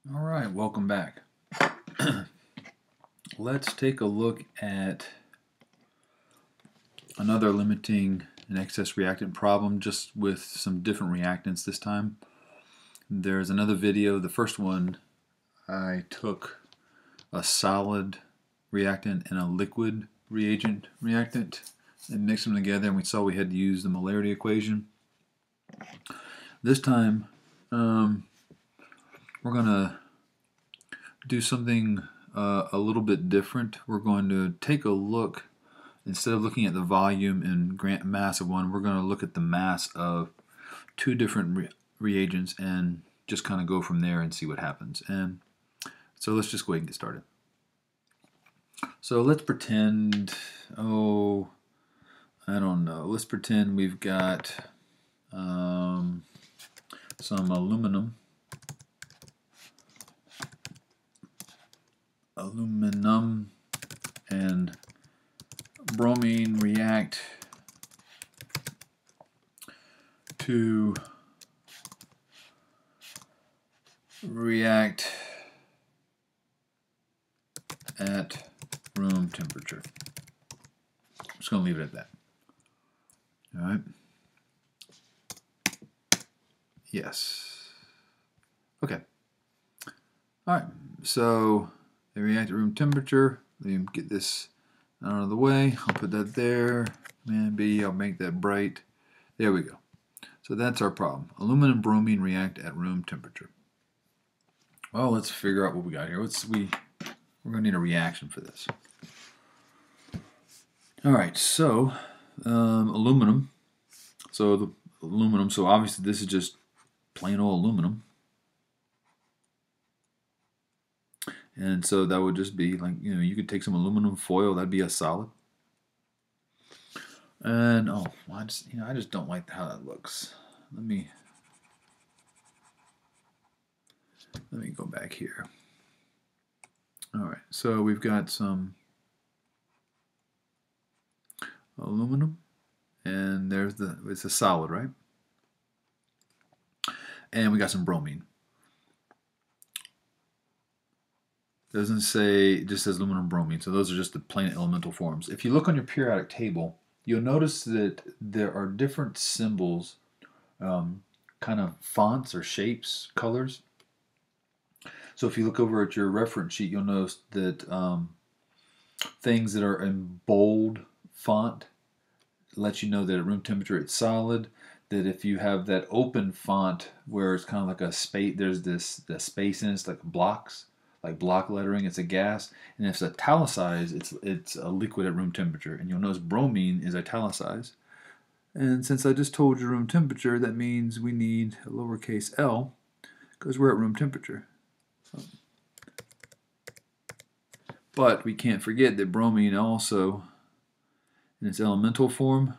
All right, welcome back. Let's take a look at another limiting an excess reactant problem, just with some different reactants this time. There's another video. The first one, I took a solid reactant and a liquid reactant and mixed them together, and we saw we had to use the molarity equation. This time, we're going to do something a little bit different. We're going to take a look, instead of looking at the volume and mass of one, we're going to look at the mass of two different reagents and just kind of go from there and see what happens. And so let's just go ahead and get started. So let's pretend, I don't know, let's pretend we've got some aluminum and bromine react at room temperature. I'm just going to leave it at that. All right. Yes. Okay. All right. So they react at room temperature. Let me get this out of the way. I'll put that there. Maybe I'll make that bright. There we go. So that's our problem. Aluminum and bromine react at room temperature. Well, let's figure out what we got here. We're going to need a reaction for this. All right, so aluminum. So obviously this is just plain old aluminum. And so that would just be like, you could take some aluminum foil, that'd be a solid. And I just don't like how that looks. Let me go back here. All right, so we've got some aluminum, and it's a solid, right? And we got some bromine. Doesn't say, it just says aluminum bromine, so those are just the plain elemental forms. If you look on your periodic table, you'll notice that there are different symbols, kind of fonts or shapes, colors. So if you look over at your reference sheet, you'll notice that things that are in bold font let you know that at room temperature it's solid. That if you have that open font where it's kind of like a space, there's the space in it, it's like blocks, like block lettering, it's a gas. And if it's italicized, it's a liquid at room temperature. And you'll notice bromine is italicized. And since I just told you room temperature, that means we need a lowercase l because we're at room temperature. But we can't forget that bromine also, in its elemental form,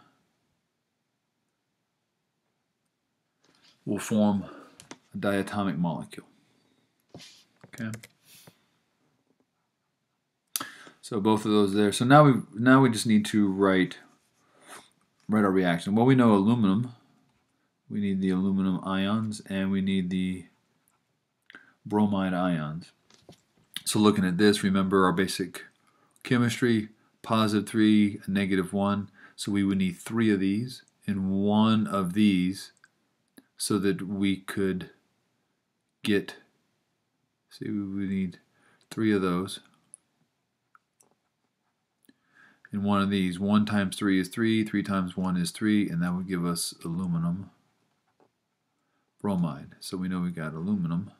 will form a diatomic molecule. Okay. So both of those there. So now we just need to write our reaction. Well, we know aluminum. We need the aluminum ions, and we need the bromide ions. So looking at this, remember our basic chemistry, +3, -1. So we would need 3 of these and 1 of these so that we could get, see, we need 3 of those. And 1 of these. 1 times 3 is 3, 3 times 1 is 3, and that would give us aluminum bromide. So we know we got aluminum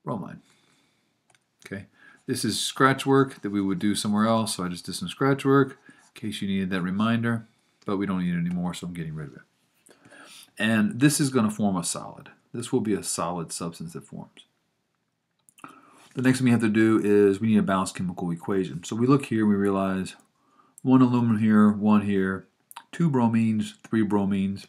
bromide. Okay, this is scratch work that we would do somewhere else, so I just did some scratch work in case you needed that reminder, but we don't need it anymore, so I'm getting rid of it. And this is going to form a solid. This will be a solid substance that forms. The next thing we have to do is we need a balanced chemical equation. So we look here, we realize 1 aluminum here, 1 here, 2 bromines, 3 bromines.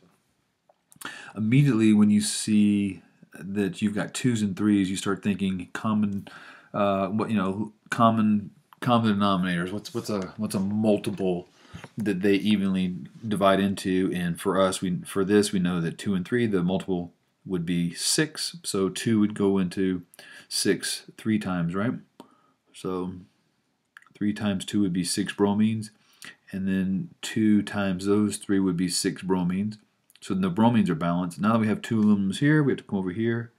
Immediately when you see that you've got 2s and 3s, you start thinking common denominators. What's a multiple that they evenly divide into? And for us, for this, we know that 2 and 3, the multiple would be 6, so 2 would go into 6 3 times, right? So 3 times 2 would be 6 bromines, and then 2 times those 3 would be 6 bromines. So the bromines are balanced. Now that we have 2 aluminums here, we have to come over here,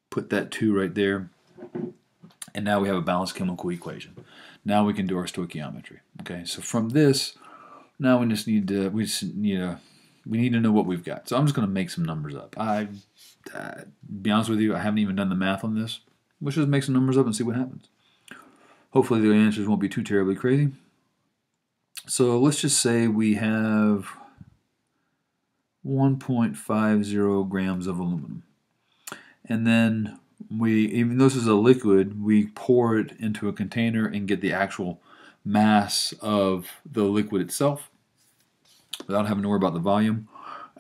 put that 2 right there, and now we have a balanced chemical equation. Now we can do our stoichiometry. Okay, so from this, now we need to know what we've got. So I'm just going to make some numbers up. Be honest with you, I haven't even done the math on this. Let's just make some numbers up and see what happens. Hopefully the answers won't be too terribly crazy. So let's just say we have 1.50 grams of aluminum. And then even though this is a liquid, we pour it into a container and get the actual mass of the liquid itself without having to worry about the volume.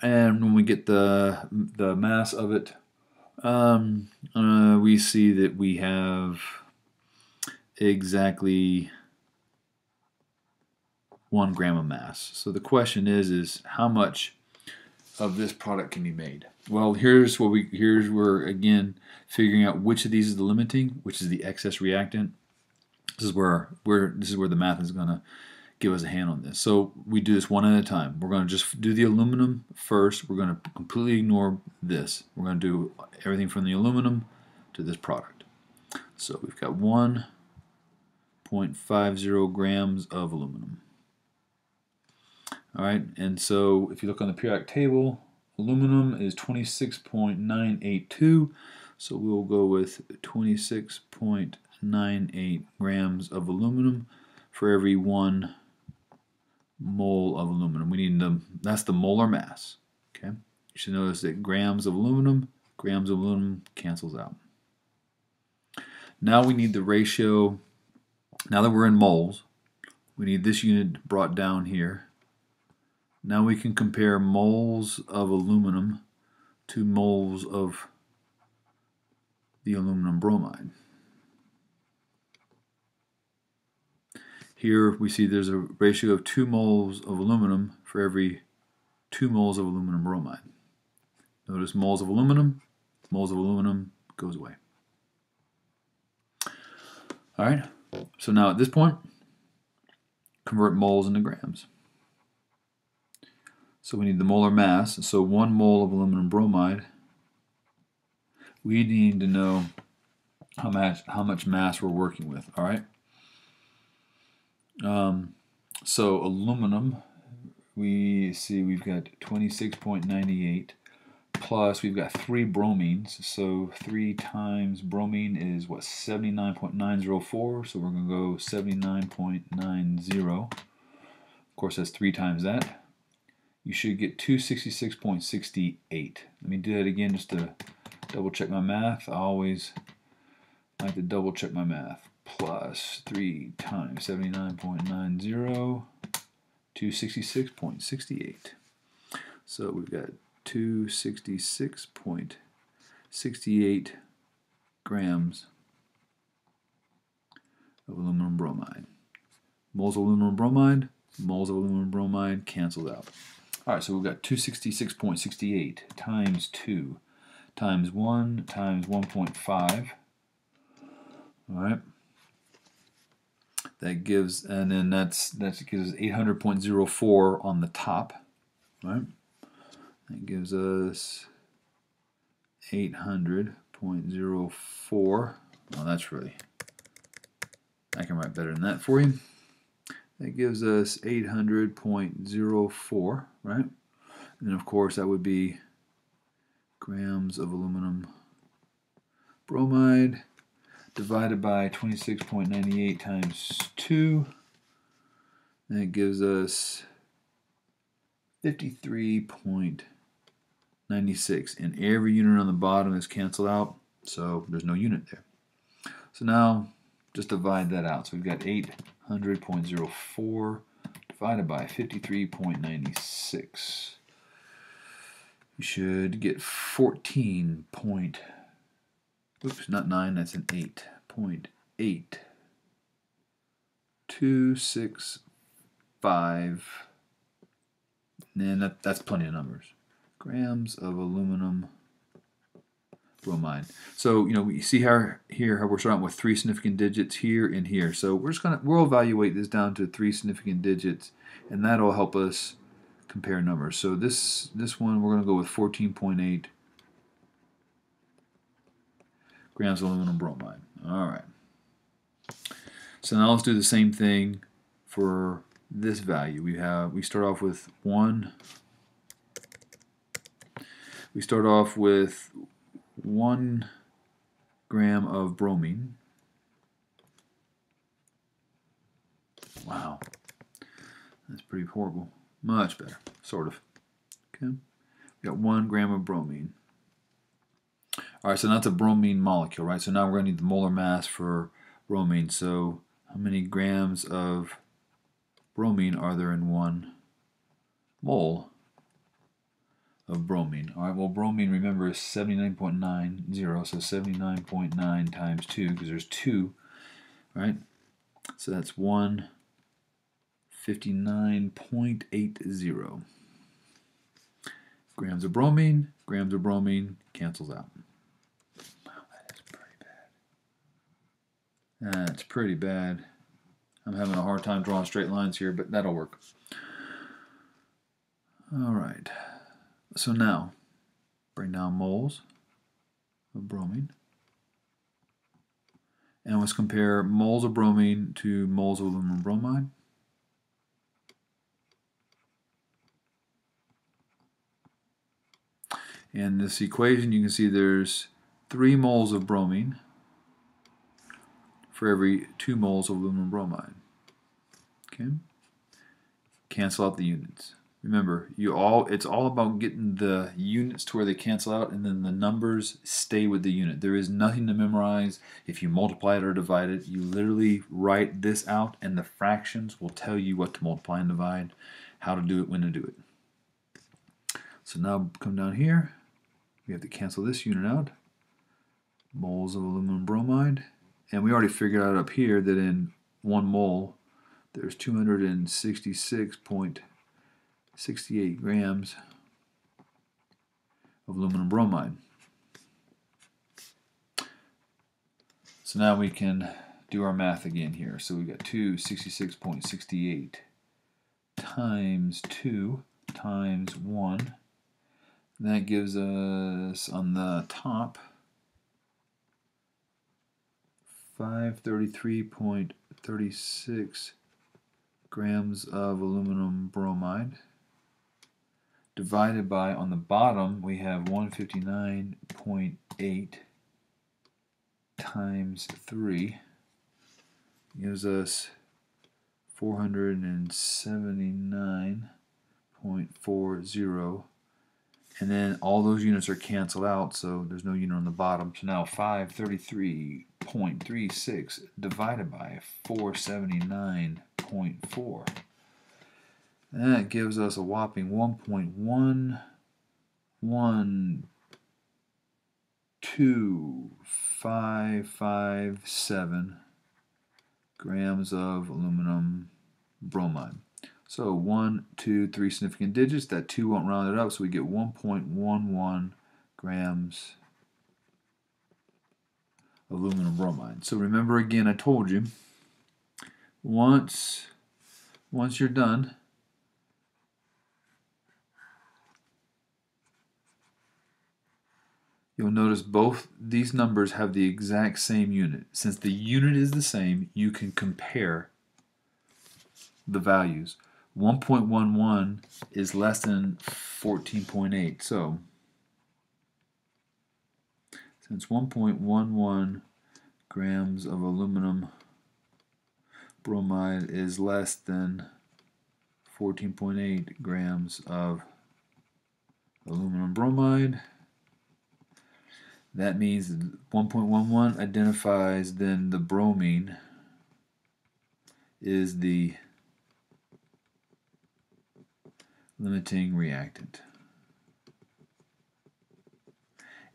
And when we get the mass of it, we see that we have exactly 1 gram of mass. So the question is how much of this product can be made? Well, here's where again figuring out which of these is the limiting, which is the excess reactant. This is where the math is going to give us a hand on this. So we do this one at a time. We're going to just do the aluminum first. We're going to completely ignore this. We're going to do everything from the aluminum to this product. So we've got 1.50 grams of aluminum. All right, and so if you look on the periodic table, aluminum is 26.982, so we'll go with 26.98 grams of aluminum for every 1 mole of aluminum. We need that's the molar mass. Okay, you should notice that grams of aluminum cancels out. Now we need the ratio. Now that we're in moles, we need this unit brought down here. Now we can compare moles of aluminum to moles of the aluminum bromide. Here we see there's a ratio of 2 moles of aluminum for every 2 moles of aluminum bromide. Notice moles of aluminum goes away. All right, so now at this point, convert moles into grams. So we need the molar mass. So 1 mole of aluminum bromide, we need to know how much mass we're working with. All right. So aluminum, we see we've got 26.98 plus we've got 3 bromines. So 3 times bromine is what, 79.904. So we're going to go 79.90. Of course, that's 3 times that. You should get 266.68. Let me do that again just to double check my math. I always like to double check my math. Plus 3 times 79.90, 266.68. So we've got 266.68 grams of aluminum bromide. Moles of aluminum bromide canceled out. All right, so we've got 266.68 times 2 times 1 times 1.5. All right. That gives, and then that gives us 800.04 on the top. All right. That gives us 800.04. Well, that's really, I can write better than that for you. That gives us 800.04, right? And then, of course, that would be grams of aluminum bromide divided by 26.98 times 2. And it gives us 53.96. And every unit on the bottom is canceled out, so there's no unit there. So now, just divide that out. So we've got 800.04 divided by 53.96. You should get 14 point, oops, not 9, that's an 8.8265, and that's plenty of numbers. Grams of aluminum bromine. So we see how we're starting with 3 significant digits here and here. So we'll evaluate this down to 3 significant digits, and that'll help us compare numbers. So this one we're going to go with 14.8 grams of aluminum bromide. All right. So now let's do the same thing for this value. We start off with 1 gram of bromine. Wow, that's pretty horrible. Much better, sort of. Okay, we got 1 gram of bromine. All right, so that's a bromine molecule, right? So now we're going to need the molar mass for bromine. So how many grams of bromine are there in 1 mole of bromine? All right, well, bromine, remember, is 79.90, so 79.9 times 2, because there's 2, right? So that's 159.80 grams of bromine. Grams of bromine cancels out. Wow, that is pretty bad. That's pretty bad. I'm having a hard time drawing straight lines here, but that'll work. All right. So now, bring down moles of bromine. And let's compare moles of bromine to moles of aluminum bromide. And this equation, you can see there's 3 moles of bromine for every 2 moles of aluminum bromide. Okay? Cancel out the units. Remember, it's all about getting the units to where they cancel out, and then the numbers stay with the unit. There is nothing to memorize. If you multiply it or divide it, you literally write this out, and the fractions will tell you what to multiply and divide, how to do it, when to do it. So now come down here. We have to cancel this unit out. Moles of aluminum bromide. And we already figured out up here that in 1 mole, there's 266.68 grams of aluminum bromide. So now we can do our math again here. So we got 266.68 times 2 times 1. That gives us on the top 533.36 grams of aluminum bromide, divided by, on the bottom, we have 159.8 times 3, gives us 479.40, and then all those units are canceled out, so there's no unit on the bottom. So now 533.36 divided by 479.4. And that gives us a whopping 1.12557 grams of aluminum bromide. So 1, 2, 3 significant digits. That 2 won't round it up, so we get 1.11 grams of aluminum bromide. So remember again, I told you, once you're done, you'll notice both these numbers have the exact same unit. Since the unit is the same, you can compare the values. 1.11 is less than 14.8. So, since 1.11 grams of aluminum bromide is less than 14.8 grams of aluminum bromide, that means 1.11 identifies then the bromine is the limiting reactant.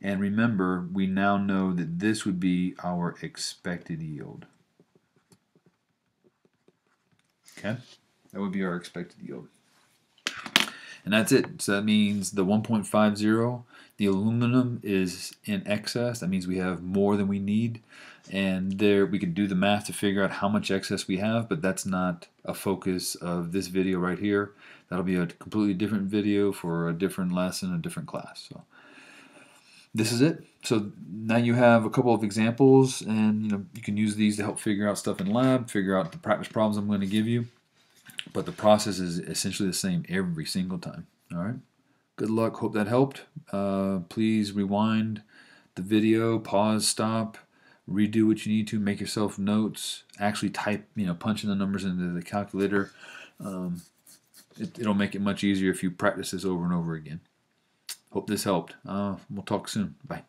And remember, we now know that this would be our expected yield. Okay? That would be our expected yield. And that's it. So that means the 1.50, the aluminum is in excess. That means we have more than we need. And there we could do the math to figure out how much excess we have, but that's not a focus of this video right here. That'll be a completely different video for a different lesson, a different class. So this is it. So now you have a couple of examples, and you can use these to help figure out stuff in lab, figure out the practice problems I'm going to give you. But the process is essentially the same every single time. All right. Good luck. Hope that helped. Please rewind the video, pause, stop, redo what you need to, make yourself notes, actually type, punch in the numbers into the calculator. It'll make it much easier if you practice this over and over again. Hope this helped. We'll talk soon. Bye.